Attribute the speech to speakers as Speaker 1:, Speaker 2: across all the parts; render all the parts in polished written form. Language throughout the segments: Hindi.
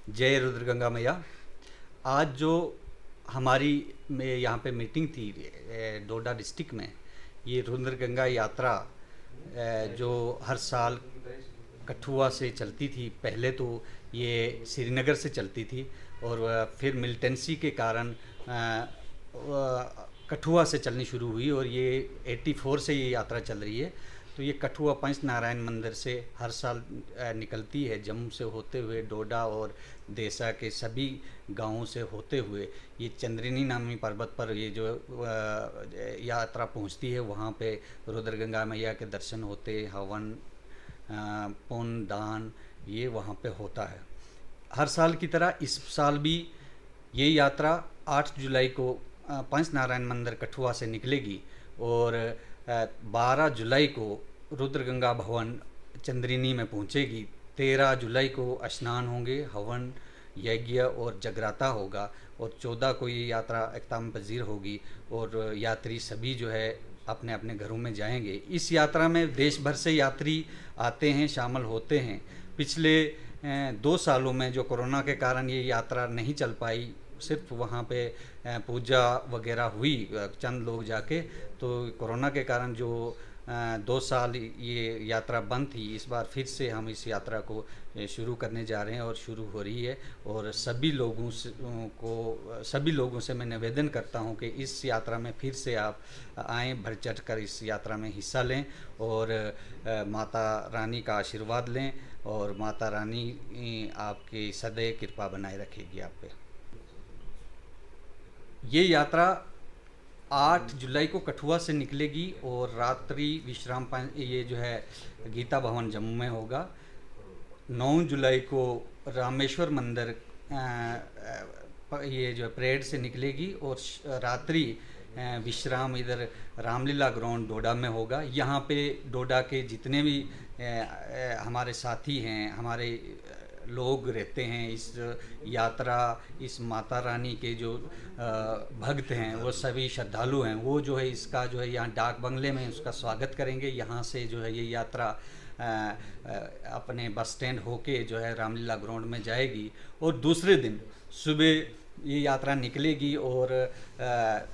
Speaker 1: जय रुद्रगंगा मैया। आज जो हमारी में यहाँ पे मीटिंग थी डोडा डिस्ट्रिक्ट में, ये रुद्रगंगा यात्रा जो हर साल कठुआ से चलती थी। पहले तो ये श्रीनगर से चलती थी और फिर मिलिटेंसी के कारण कठुआ से चलनी शुरू हुई और ये 84 से ये यात्रा चल रही है। तो ये कठुआ पंच नारायण मंदिर से हर साल निकलती है, जम्मू से होते हुए डोडा और देसा के सभी गांवों से होते हुए ये चंद्रिनी नामी पर्वत पर ये जो यात्रा पहुंचती है। वहाँ पे रुद्रगंगा मैया के दर्शन होते, हवन पुण्य दान ये वहाँ पे होता है। हर साल की तरह इस साल भी ये यात्रा 8 जुलाई को पंच नारायण मंदिर कठुआ से निकलेगी और 12 जुलाई को रुद्रगंगा भवन चंद्रिनी में पहुंचेगी। 13 जुलाई को स्नान होंगे, हवन यज्ञ और जगराता होगा और 14 को ये यात्रा इख्ताम पजीर होगी और यात्री सभी जो है अपने अपने घरों में जाएंगे। इस यात्रा में देश भर से यात्री आते हैं, शामिल होते हैं। पिछले 2 सालों में जो कोरोना के कारण ये यात्रा नहीं चल पाई, सिर्फ वहाँ पे पूजा वगैरह हुई चंद लोग जाके, तो कोरोना के कारण जो 2 साल ये यात्रा बंद थी, इस बार फिर से हम इस यात्रा को शुरू करने जा रहे हैं और शुरू हो रही है। और सभी लोगों से मैं निवेदन करता हूं कि इस यात्रा में फिर से आप आएँ, बढ़ चढ़ कर इस यात्रा में हिस्सा लें और माता रानी का आशीर्वाद लें और माता रानी आपकी सदैव कृपा बनाए रखेगी आप पे। ये यात्रा 8 जुलाई को कठुआ से निकलेगी और रात्रि विश्राम ये जो है गीता भवन जम्मू में होगा। 9 जुलाई को रामेश्वर मंदिर ये जो परेड से निकलेगी और रात्रि विश्राम इधर रामलीला ग्राउंड डोडा में होगा। यहाँ पे डोडा के जितने भी हमारे साथी हैं, हमारे लोग रहते हैं, इस यात्रा, इस माता रानी के जो भक्त हैं, वो सभी श्रद्धालु हैं, वो जो है इसका जो है यहाँ डाक बंगले में उसका स्वागत करेंगे। यहाँ से जो है ये यात्रा अपने बस स्टैंड होके जो है रामलीला ग्राउंड में जाएगी और दूसरे दिन सुबह ये यात्रा निकलेगी और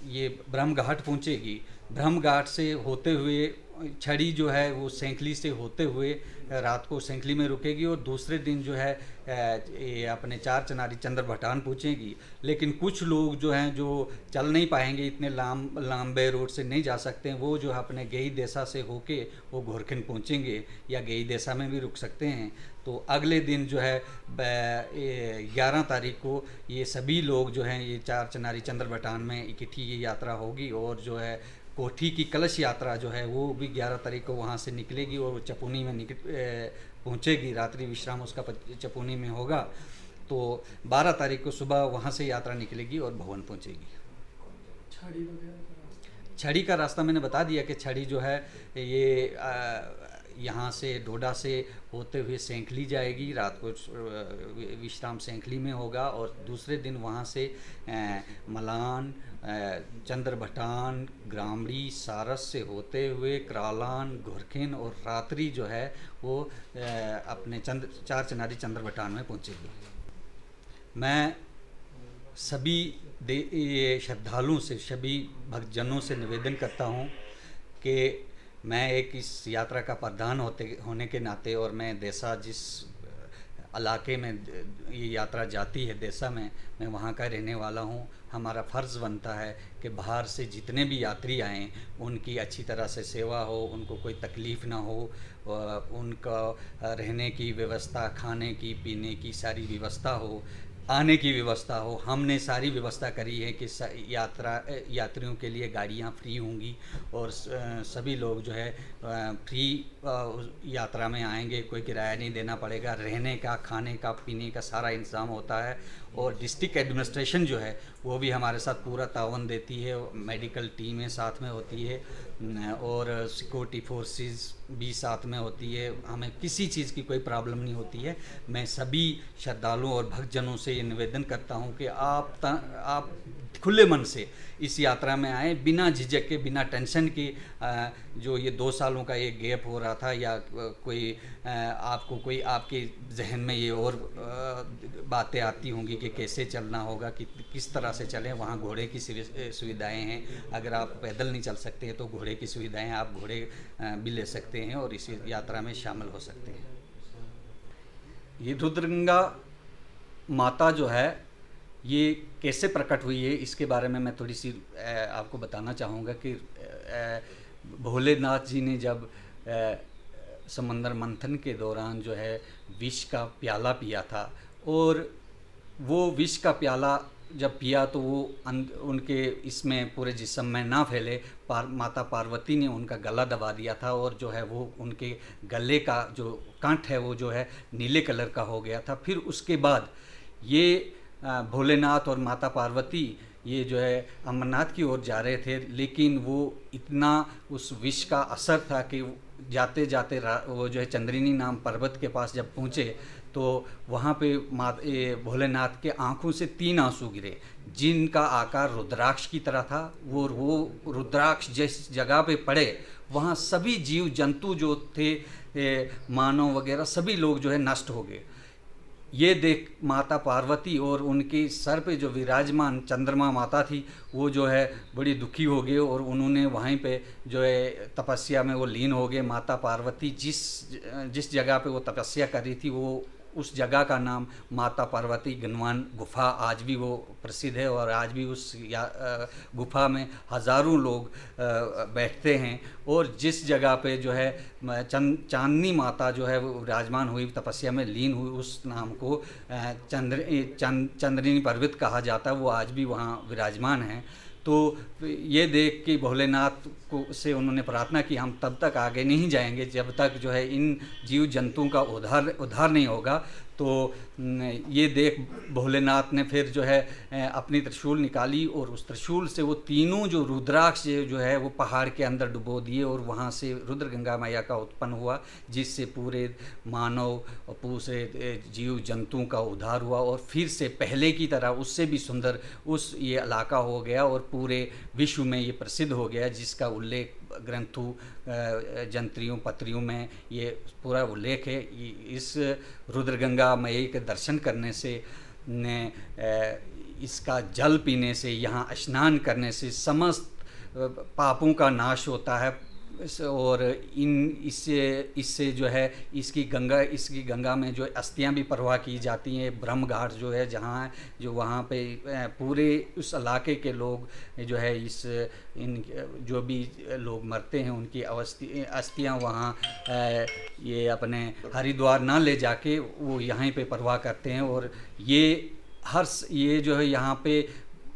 Speaker 1: ये ब्रह्म घाट पहुँचेगी। ब्रह्म घाट से होते हुए छड़ी जो है वो सैंकली से होते हुए रात को सैंकली में रुकेगी और दूसरे दिन जो है ये अपने चार चिनारी चंद्र भटान पहुँचेगी। लेकिन कुछ लोग जो हैं जो चल नहीं पाएंगे, इतने लंबे रोड से नहीं जा सकते हैं, वो जो है अपने गेई देसा से होके वो घोरखिन पहुँचेंगे या गेई देसा में भी रुक सकते हैं। तो अगले दिन जो है 11 तारीख को ये सभी लोग जो हैं ये चार चिनारी चंद्र भटान में इकट्ठी ये यात्रा होगी और जो है कोठी की कलश यात्रा जो है वो भी 11 तारीख को वहाँ से निकलेगी और चपुनी में पहुँचेगी। रात्रि विश्राम उसका चपुनी में होगा। तो 12 तारीख को सुबह वहाँ से यात्रा निकलेगी और भवन पहुँचेगी। छड़ी का रास्ता मैंने बता दिया कि छड़ी जो है ये यहाँ से डोडा से होते हुए सैंकली जाएगी, रात को विश्राम सैंकली में होगा और दूसरे दिन वहाँ से मलान, चंद्र भटान, ग्रामड़ी, सारस से होते हुए क्रालान, घोरखिन और रात्रि जो है वो अपने चार चिनारी चंद्र भटान में पहुँचेगी। मैं सभी श्रद्धालुओं से, सभी भक्तजनों से निवेदन करता हूँ कि मैं एक इस यात्रा का प्रधान होने के नाते और मैं देसा जिस इलाके में ये यात्रा जाती है देसा में, मैं वहाँ का रहने वाला हूँ। हमारा फ़र्ज़ बनता है कि बाहर से जितने भी यात्री आएँ उनकी अच्छी तरह से सेवा हो, उनको कोई तकलीफ़ ना हो, उनका रहने की व्यवस्था, खाने की, पीने की सारी व्यवस्था हो, आने की व्यवस्था हो। हमने सारी व्यवस्था करी है कि यात्रियों के लिए गाड़ियाँ फ्री होंगी और सभी लोग जो है फ्री यात्रा में आएंगे, कोई किराया नहीं देना पड़ेगा। रहने का, खाने का, पीने का सारा इंतज़ाम होता है और डिस्ट्रिक्ट एडमिनिस्ट्रेशन जो है वो भी हमारे साथ पूरा तावन देती है। मेडिकल टीमें साथ में होती है और सिक्योरिटी फोर्सेस भी साथ में होती है। हमें किसी चीज़ की कोई प्रॉब्लम नहीं होती है। मैं सभी श्रद्धालुओं और भक्तजनों से ये निवेदन करता हूँ कि आप खुले मन से इस यात्रा में आए, बिना झिझक के, बिना टेंशन की। जो ये 2 सालों का एक गैप हो रहा था, या कोई आपको कोई आपके जहन में ये और बातें आती होंगी कि कैसे चलना होगा, कि किस तरह से चलें। वहाँ घोड़े की सुविधाएं हैं, अगर आप पैदल नहीं चल सकते हैं तो घोड़े की सुविधाएं, आप घोड़े भी ले सकते हैं और इस यात्रा में शामिल हो सकते हैं। ये रुद्रगंगा माता जो है ये कैसे प्रकट हुई है, इसके बारे में मैं थोड़ी सी आपको बताना चाहूँगा कि भोलेनाथ जी ने जब समंदर मंथन के दौरान जो है विष का प्याला पिया था, और वो विष का प्याला जब पिया तो वो उनके इसमें पूरे जिस्म में ना फैले, माता पार्वती ने उनका गला दबा दिया था, और जो है वो उनके गले का जो कंठ है वो जो है नीले कलर का हो गया था। फिर उसके बाद ये भोलेनाथ और माता पार्वती ये जो है अमरनाथ की ओर जा रहे थे, लेकिन वो इतना उस विष का असर था कि जाते जाते वो जो है चंद्रिनी नाम पर्वत के पास जब पहुँचे तो वहाँ पे भोलेनाथ के आँखों से 3 आंसू गिरे, जिनका आकार रुद्राक्ष की तरह था। वो रुद्राक्ष जिस जगह पे पड़े वहाँ सभी जीव जंतु जो थे, मानव वगैरह सभी लोग जो है नष्ट हो गए। ये देख माता पार्वती और उनके सर पे जो विराजमान चंद्रमा माता थी वो जो है बड़ी दुखी हो गए, और उन्होंने वहीं पे जो है तपस्या में वो लीन हो गए। माता पार्वती जिस जगह पे वो तपस्या कर रही थी, वो उस जगह का नाम माता पार्वती गनवान गुफा आज भी वो प्रसिद्ध है, और आज भी उस गुफा में हज़ारों लोग बैठते हैं। और जिस जगह पे जो है चांदनी माता जो है वो विराजमान हुई, तपस्या में लीन हुई, उस नाम को चंद्रिनी पर्वत कहा जाता है, वो आज भी वहाँ विराजमान है। तो ये देख के भोलेनाथ को से उन्होंने प्रार्थना की, हम तब तक आगे नहीं जाएंगे जब तक जो है इन जीव जंतुओं का उद्धार नहीं होगा। तो ये देख भोलेनाथ ने फिर जो है अपनी त्रिशूल निकाली, और उस त्रिशूल से वो तीनों जो रुद्राक्ष जो है वो पहाड़ के अंदर डुबो दिए, और वहाँ से रुद्रगंगा मैया का उत्पन्न हुआ, जिससे पूरे मानव और पूरे जीव जंतुओं का उद्धार हुआ, और फिर से पहले की तरह उससे भी सुंदर ये इलाका हो गया, और पूरे विश्व में ये प्रसिद्ध हो गया, जिसका उल्लेख ग्रंथों जंत्रियों पत्रियों में ये पूरा उल्लेख है। इस रुद्रगंगा मई के दर्शन करने से इसका जल पीने से, यहाँ स्नान करने से समस्त पापों का नाश होता है, और इससे जो है इसकी गंगा में जो अस्थियां भी प्रवाह की जाती हैं। ब्रह्म घाट जो है जहाँ जो वहाँ पे पूरे उस इलाके के लोग जो है जो भी लोग मरते हैं उनकी अस्थियां वहाँ ये अपने हरिद्वार ना ले जाके वो यहाँ पे प्रवाह करते हैं। और ये जो है यहाँ पे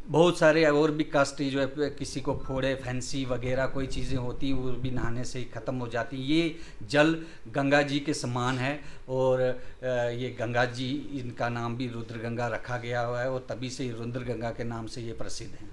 Speaker 1: बहुत सारे और भी कष्ट जो है, किसी को फोड़े फैंसी वगैरह कोई चीज़ें होती हैं वो भी नहाने से ही ख़त्म हो जाती हैं। ये जल गंगा जी के समान है, और ये गंगा जी, इनका नाम भी रुद्रगंगा रखा गया हुआ है, और तभी से रुद्रगंगा के नाम से ये प्रसिद्ध हैं।